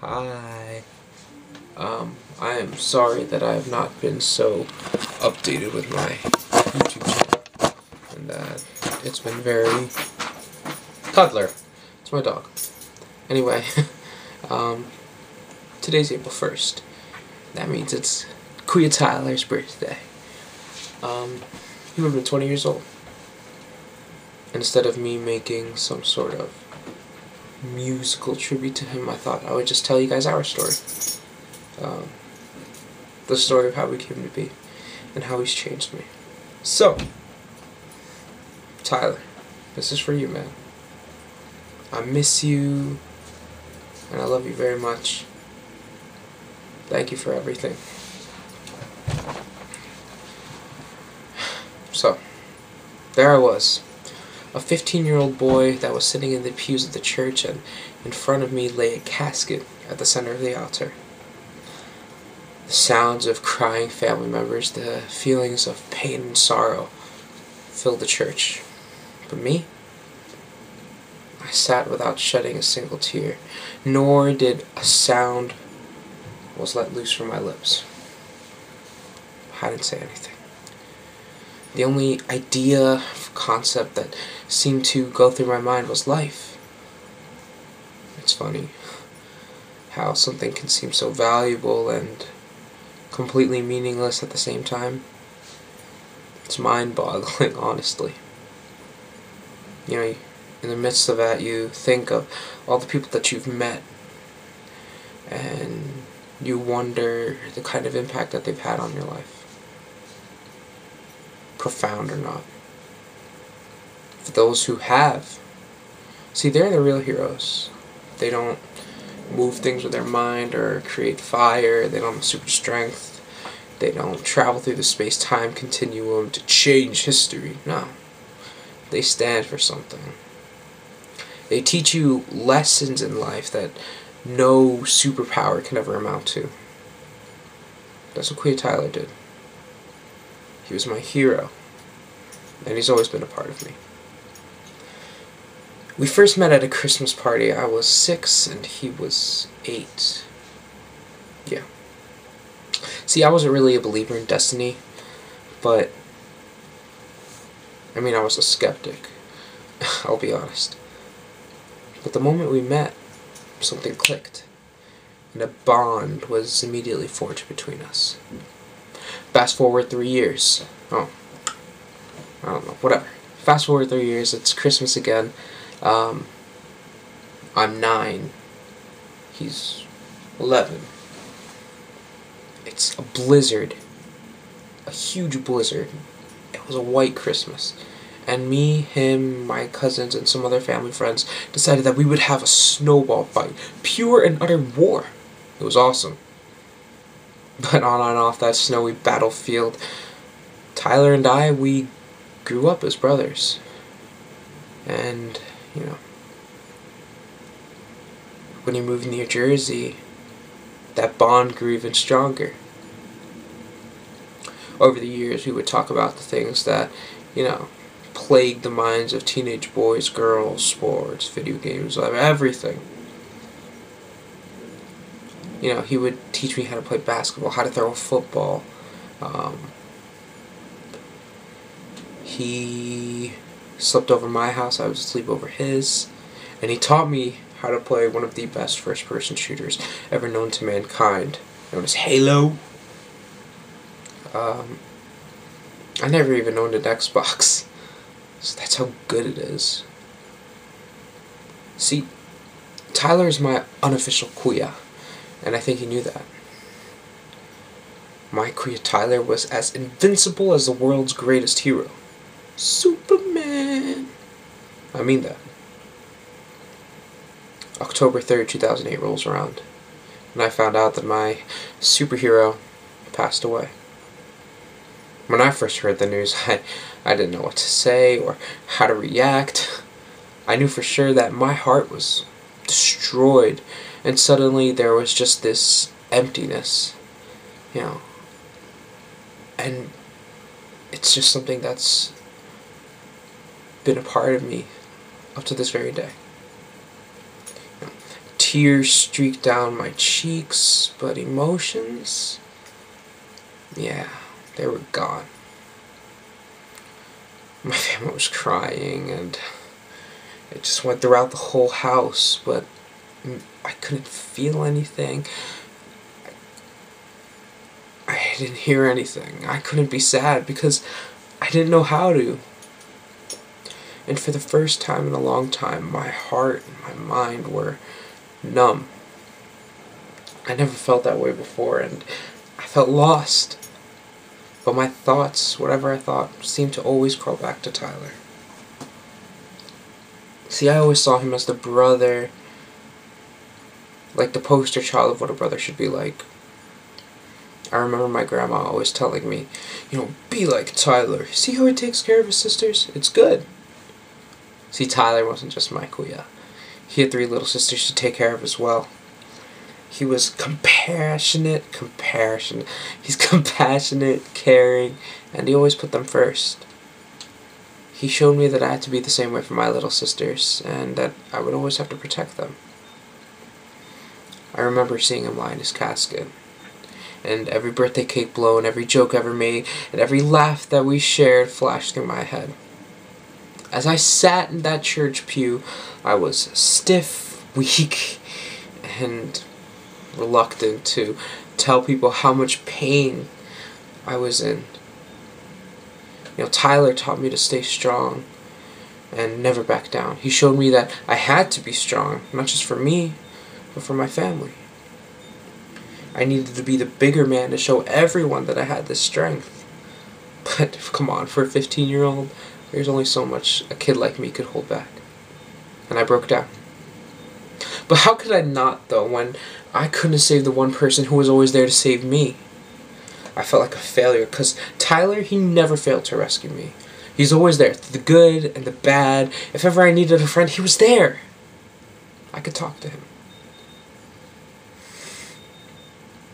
Hi. I am sorry that I have not been so updated with my YouTube channel. And that it's been very... Toddler. It's my dog. Anyway, today's April 1st. That means it's Kuya Tyler's birthday. He would have been 20 years old. Instead of me making some sort of musical tribute to him, I thought I would just tell you guys our story. The story of how we came to be and how he's changed me. So, Tyler, this is for you, man. I miss you and I love you very much. Thank you for everything. So, there I was, a 15-year-old boy that was sitting in the pews of the church, and in front of me lay a casket at the center of the altar. The sounds of crying family members, the feelings of pain and sorrow filled the church. But me? I sat without shedding a single tear, nor did a sound was let loose from my lips. I didn't say anything. The only idea, concept that seemed to go through my mind was life. It's funny how something can seem so valuable and completely meaningless at the same time. It's mind-boggling, honestly. You know, in the midst of that, you think of all the people that you've met, and you wonder the kind of impact that they've had on your life. Profound or not. For those who have, see, they're the real heroes. They don't move things with their mind or create fire. They don't have super strength. They don't travel through the space-time continuum to change history. No. They stand for something. They teach you lessons in life that no superpower can ever amount to. That's what Kuya Tyler did. He was my hero, and he's always been a part of me. We first met at a Christmas party. I was 6 and he was 8. Yeah. See, I wasn't really a believer in destiny, but I was a skeptic. I'll be honest. But the moment we met, something clicked, and a bond was immediately forged between us. Fast forward 3 years. Oh, I don't know, whatever. Fast forward 3 years, it's Christmas again. I'm 9. He's 11. It's a blizzard. A huge blizzard. It was a white Christmas. And me, him, my cousins, and some other family friends decided that we would have a snowball fight. Pure and utter war. It was awesome. But on and off that snowy battlefield, Tyler and I, we grew up as brothers. And, you know, when he moved to New Jersey, that bond grew even stronger. Over the years, we would talk about the things that, you know, plagued the minds of teenage boys, girls, sports, video games, everything. You know, he would teach me how to play basketball, how to throw a football. He slept over my house, I would sleep over his. And he taught me how to play one of the best first-person shooters ever known to mankind, known as Halo. I never even owned an Xbox, so that's how good it is. See, Tyler is my unofficial Kuya, and I think he knew that. My Kuya Tyler was as invincible as the world's greatest hero. Superman! I mean that. October 3rd, 2008 rolls around, and I found out that my superhero passed away. When I first heard the news, I didn't know what to say or how to react. I knew for sure that my heart was destroyed, and suddenly there was just this emptiness, you know. And it's just something that's been a part of me up to this very day. Tears streaked down my cheeks, but emotions, yeah, they were gone. My family was crying, and it just went throughout the whole house, but I couldn't feel anything. I didn't hear anything. I couldn't be sad because I didn't know how to. And for the first time in a long time, my heart and my mind were numb. I never felt that way before, and I felt lost. But my thoughts, whatever I thought, seemed to always crawl back to Tyler. See, I always saw him as the brother, like the poster child of what a brother should be like. I remember my grandma always telling me, be like Tyler. See how he takes care of his sisters? It's good. See, Tyler wasn't just my Kuya. He had 3 little sisters to take care of as well. He was compassionate, he's compassionate, caring, and he always put them first. He showed me that I had to be the same way for my little sisters, and that I would always have to protect them. I remember seeing him lie in his casket, and every birthday cake blown, every joke ever made, and every laugh that we shared flashed through my head. As I sat in that church pew, I was stiff, weak, and reluctant to tell people how much pain I was in. Tyler taught me to stay strong and never back down. He showed me that I had to be strong, not just for me, but for my family. I needed to be the bigger man to show everyone that I had this strength. But come on, for a 15-year-old, there's only so much a kid like me could hold back. And I broke down. But how could I not, though, when I couldn't save the one person who was always there to save me? I felt like a failure, because Tyler, he never failed to rescue me. He's always there, through the good and the bad. If ever I needed a friend, he was there. I could talk to him.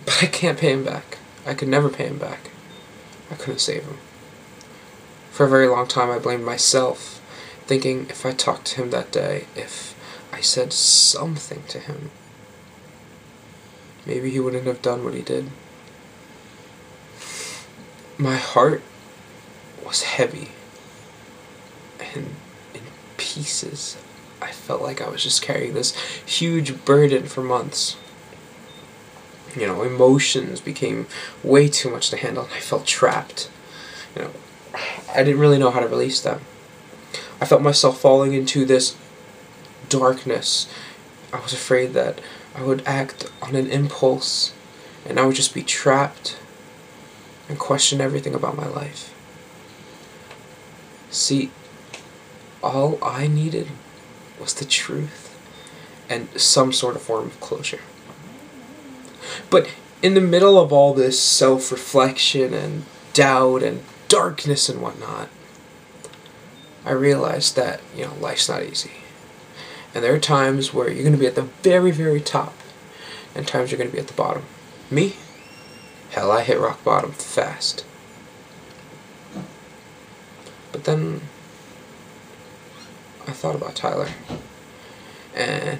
But I can't pay him back. I could never pay him back. I couldn't save him. For a very long time, I blamed myself, thinking if I talked to him that day, if I said something to him, maybe he wouldn't have done what he did. My heart was heavy and in pieces. I felt like I was just carrying this huge burden for months. Emotions became way too much to handle, and I felt trapped. I didn't really know how to release them. I felt myself falling into this darkness. I was afraid that I would act on an impulse, and I would just be trapped and question everything about my life. See, all I needed was the truth and some sort of form of closure. But in the middle of all this self-reflection and doubt and darkness and whatnot, I realized that, life's not easy. And there are times where you're going to be at the very, very top, and times you're going to be at the bottom. Me? Hell, I hit rock bottom fast. But then I thought about Tyler, and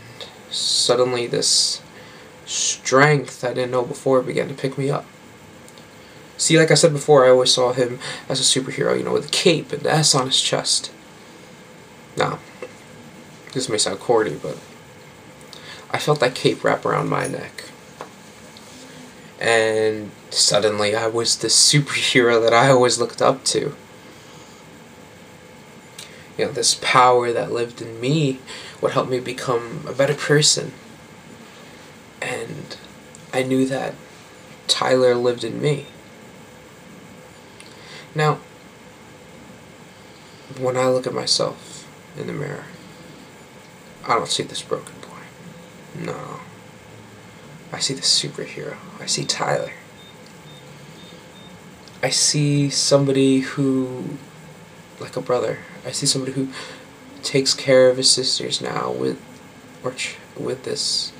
suddenly this strength I didn't know before began to pick me up. See, like I said before, I always saw him as a superhero, with a cape and the S on his chest. Now, this may sound corny, but I felt that cape wrap around my neck. And suddenly I was the superhero that I always looked up to. This power that lived in me would help me become a better person. And I knew that Tyler lived in me. Now, when I look at myself in the mirror, I don't see this broken boy. No. I see the superhero. I see Tyler. I see somebody who, like a brother, I see somebody who takes care of his sisters now with this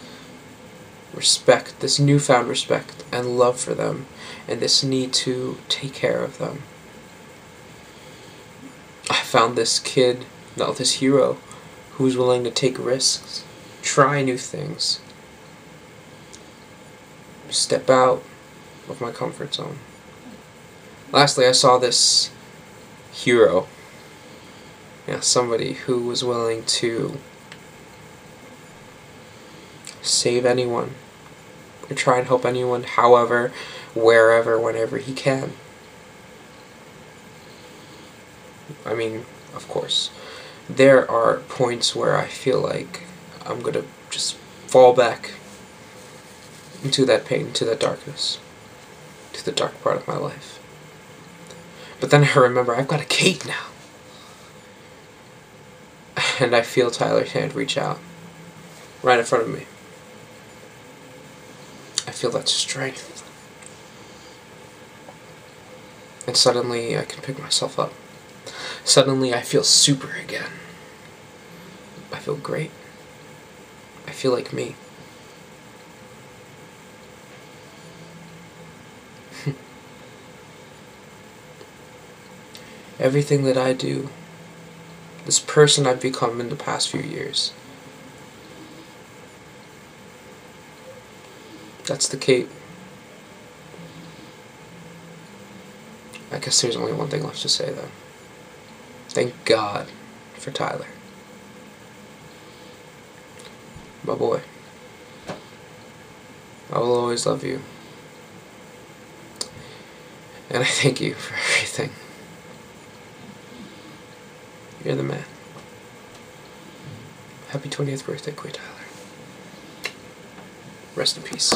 respect, this newfound respect and love for them, and this need to take care of them. I found this kid, this hero, who was willing to take risks, try new things, step out of my comfort zone. Lastly, I saw this hero. Yeah, somebody who was willing to save anyone, or try and help anyone, however, wherever, whenever he can. I mean, of course, there are points where I feel like I'm gonna just fall back into that pain, into that darkness, to the dark part of my life. But then I remember I've got a cape now. And I feel Tyler's hand reach out, right in front of me. I feel that strength. And suddenly I can pick myself up. Suddenly I feel super again. I feel great. I feel like me. Everything that I do, this person I've become in the past few years, that's the cape. I guess there's only one thing left to say then. Thank God for Tyler. My boy. I will always love you. And I thank you for everything. You're the man. Happy 20th birthday, Kuya Tyler. Rest in peace.